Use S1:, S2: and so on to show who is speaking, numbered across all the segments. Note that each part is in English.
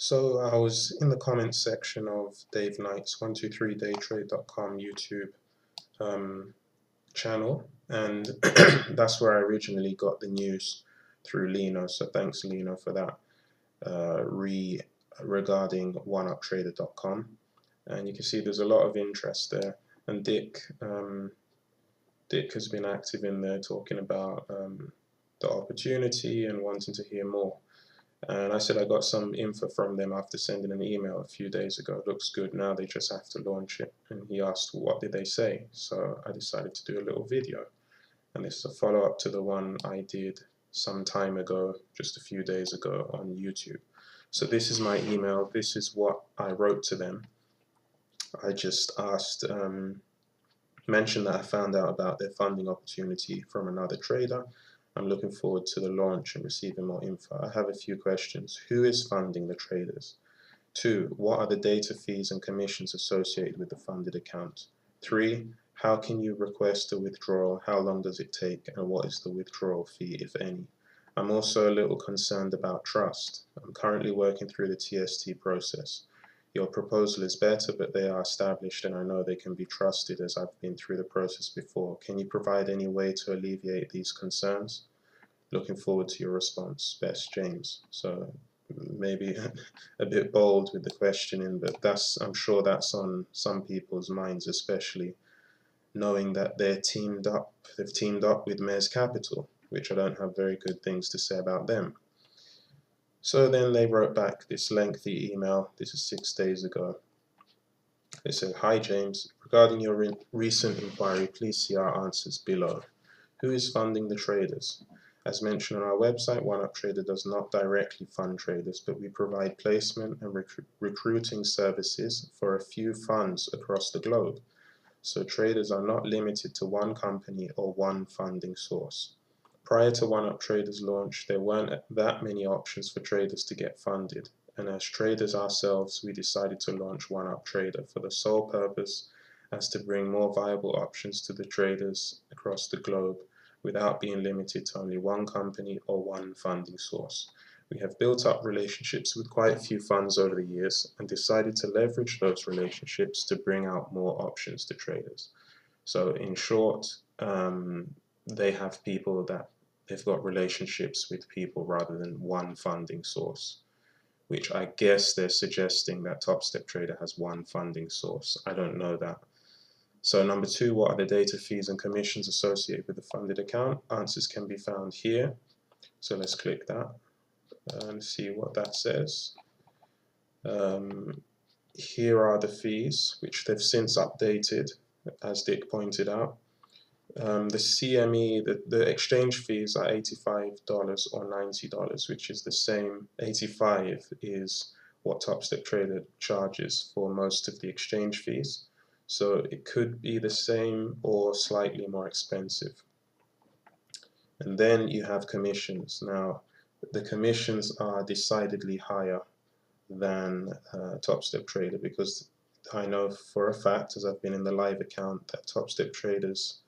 S1: So I was in the comments section of Dave Knight's 123daytrade.com YouTube channel, and that's where I originally got the news through Lino. So thanks, Lino, for that regarding OneUpTrader.com. And you can see there's a lot of interest there. And Dick has been active in there talking about the opportunity and wanting to hear more. And I said I got some info from them after sending an email a few days ago. It looks good now, they just have to launch it. And he asked, what did they say? So I decided to do a little video. And this is a follow-up to the one I did some time ago, just a few days ago on YouTube. So this is my email. This is what I wrote to them. I just asked, mentioned that I found out about their funding opportunity from another trader. I'm looking forward to the launch and receiving more info. I have a few questions. Who is funding the traders? 2. What are the data fees and commissions associated with the funded account? 3. How can you request a withdrawal? How long does it take? And what is the withdrawal fee, if any? I'm also a little concerned about trust. I'm currently working through the TST process. Your proposal is better, but they are established and I know they can be trusted as I've been through the process before. Can you provide any way to alleviate these concerns? Looking forward to your response. Best, James. So maybe a bit bold with the questioning, but I'm sure that's on some people's minds, especially knowing that they've teamed up with Mares Capital, which I don't have very good things to say about them. So then they wrote back this lengthy email. This is 6 days ago. They said, "Hi James, regarding your recent inquiry, please see our answers below. Who is funding the traders? As mentioned on our website, OneUp Trader does not directly fund traders, but we provide placement and recruiting services for a few funds across the globe. So traders are not limited to one company or one funding source. Prior to OneUp Trader's launch, there weren't that many options for traders to get funded, and as traders ourselves, we decided to launch OneUp Trader for the sole purpose as to bring more viable options to the traders across the globe without being limited to only one company or one funding source. We have built up relationships with quite a few funds over the years and decided to leverage those relationships to bring out more options to traders." So in short, they have people that they've got relationships with people rather than one funding source, which I guess they're suggesting that Top Step Trader has one funding source. I don't know that. So number 2, what are the data fees and commissions associated with the funded account? Answers can be found here. So let's click that and see what that says. Here are the fees, which they've since updated, as Dick pointed out. The CME, the exchange fees are $85 or $90, which is the same. 85 is what Top Step Trader charges for most of the exchange fees. So it could be the same or slightly more expensive. And then you have commissions. Now, the commissions are decidedly higher than Top Step Trader, because I know for a fact, as I've been in the live account, that Top Step Traders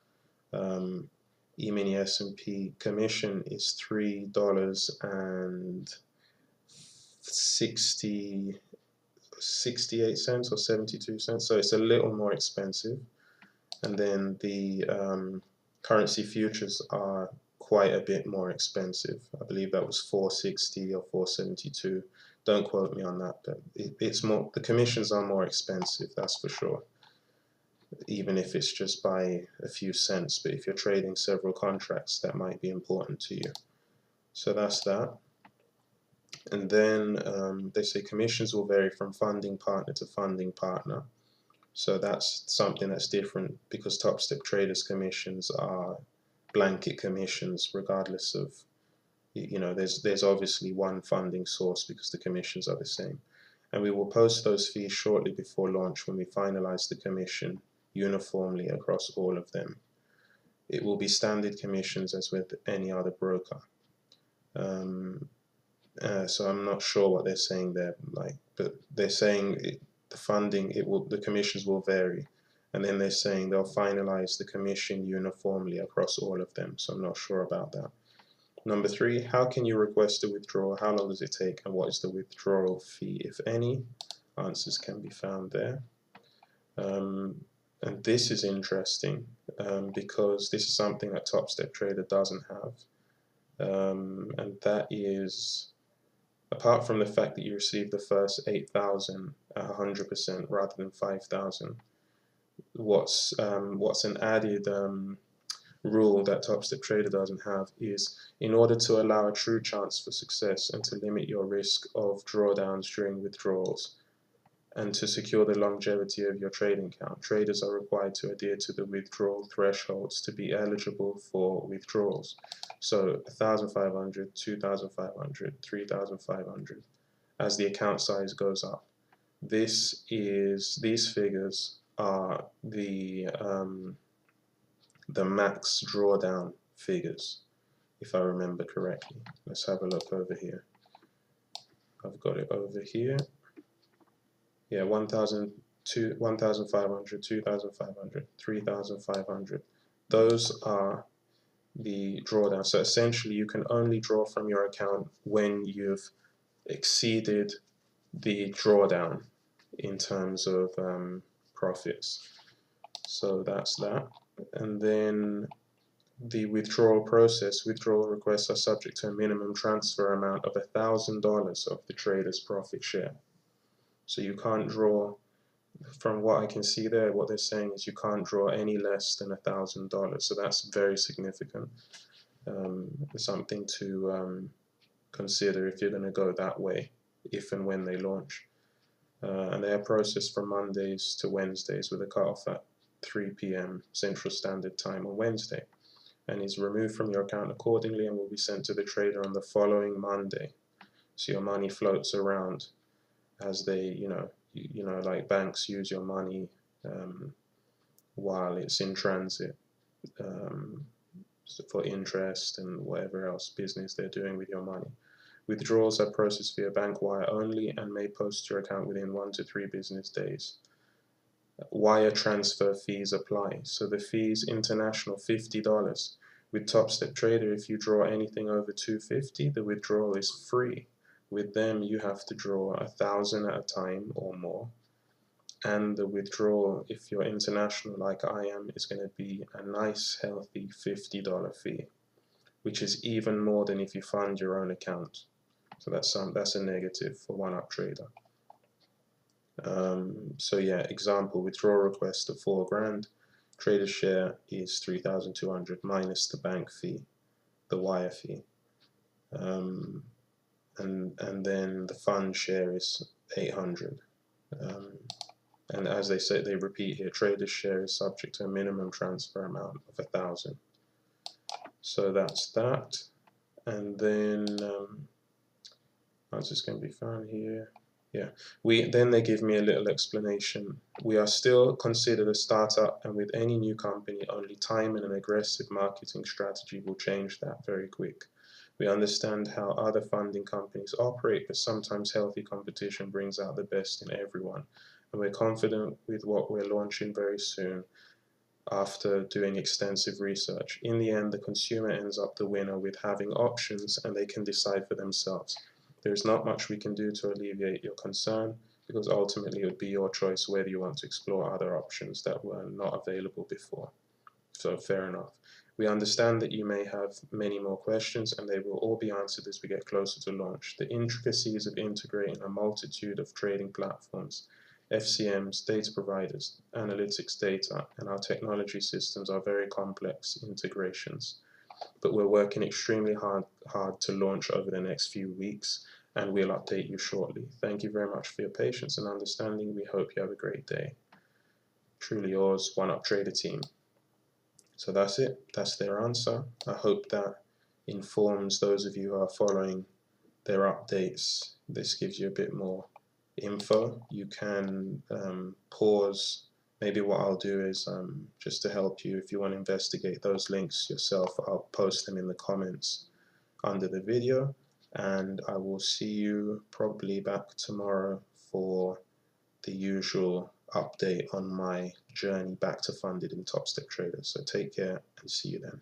S1: E-mini S&P commission is $3.68 or 72 cents, so it's a little more expensive. And then the currency futures are quite a bit more expensive. I believe that was $4.60 or $4.72. Don't quote me on that, but it's more. The commissions are more expensive, that's for sure. Even if it's just by a few cents, but if you're trading several contracts, that might be important to you. So that's that. And then they say commissions will vary from funding partner to funding partner. So that's something that's different, because Top Step Traders commissions are blanket commissions regardless of, there's obviously one funding source because the commissions are the same. And we will post those fees shortly before launch when we finalize the commission uniformly across all of them. It will be standard commissions as with any other broker. So I'm not sure what they're saying there, but they're saying the commissions will vary, and then they're saying they'll finalize the commission uniformly across all of them. So I'm not sure about that. Number 3, how can you request a withdrawal? How long does it take? And what is the withdrawal fee, if any? Answers can be found there. And this is interesting because this is something that Top Step Trader doesn't have. And that is, apart from the fact that you receive the first 8,000 at 100% rather than 5,000, what's an added rule that Top Step Trader doesn't have is, in order to allow a true chance for success and to limit your risk of drawdowns during withdrawals, and to secure the longevity of your trading account, traders are required to adhere to the withdrawal thresholds to be eligible for withdrawals. So 1,500, 2,500, 3,500, as the account size goes up. These figures are the max drawdown figures, if I remember correctly. Let's have a look over here. I've got it over here. Yeah, 1,000, 1,500, 2,500, 3,500. Those are the drawdowns. So essentially, you can only draw from your account when you've exceeded the drawdown in terms of profits. So that's that. And then the withdrawal process. Withdrawal requests are subject to a minimum transfer amount of $1,000 of the trader's profit share. So you can't draw, from what I can see there, what they're saying is you can't draw any less than $1,000. So that's very significant. Something to consider if you're going to go that way, if and when they launch. And they are processed from Mondays to Wednesdays with a cutoff at 3 p.m. Central Standard Time on Wednesday, and is removed from your account accordingly and will be sent to the trader on the following Monday. So your money floats around as they, like banks use your money while it's in transit for interest and whatever else business they're doing with your money. Withdrawals are processed via bank wire only and may post to your account within 1 to 3 business days. Wire transfer fees apply. So the fees international $50. With Top Step Trader, if you draw anything over $250, the withdrawal is free. With them, you have to draw 1,000 at a time or more, and the withdrawal, if you're international like I am, is going to be a nice healthy $50 fee, which is even more than if you fund your own account. So that's a negative for OneUp Trader. So yeah, example, withdrawal request of $4,000, trader's share is 3,200 minus the bank fee, the wire fee. And then the fund share is 800. And as they say, they repeat here, trader's share is subject to a minimum transfer amount of 1,000. So that's that. And then answers can be found here. Yeah. Then they give me a little explanation. We are still considered a startup, and with any new company, only time and an aggressive marketing strategy will change that very quick. We understand how other funding companies operate, but sometimes healthy competition brings out the best in everyone. And we're confident with what we're launching very soon after doing extensive research. In the end, the consumer ends up the winner with having options, and they can decide for themselves. There's not much we can do to alleviate your concern, because ultimately it would be your choice whether you want to explore other options that were not available before. So fair enough. We understand that you may have many more questions, and they will all be answered as we get closer to launch. The intricacies of integrating a multitude of trading platforms, FCMs, data providers, analytics data, and our technology systems are very complex integrations. But we're working extremely hard to launch over the next few weeks, and we'll update you shortly. Thank you very much for your patience and understanding. We hope you have a great day. Truly yours, OneUp Trader team. So that's it. That's their answer. I hope that informs those of you who are following their updates. This gives you a bit more info. You can pause. Maybe what I'll do is, just to help you, if you want to investigate those links yourself, I'll post them in the comments under the video, and I will see you probably back tomorrow for the usual update on my journey back to funded in Top Step Trader. So take care and see you then.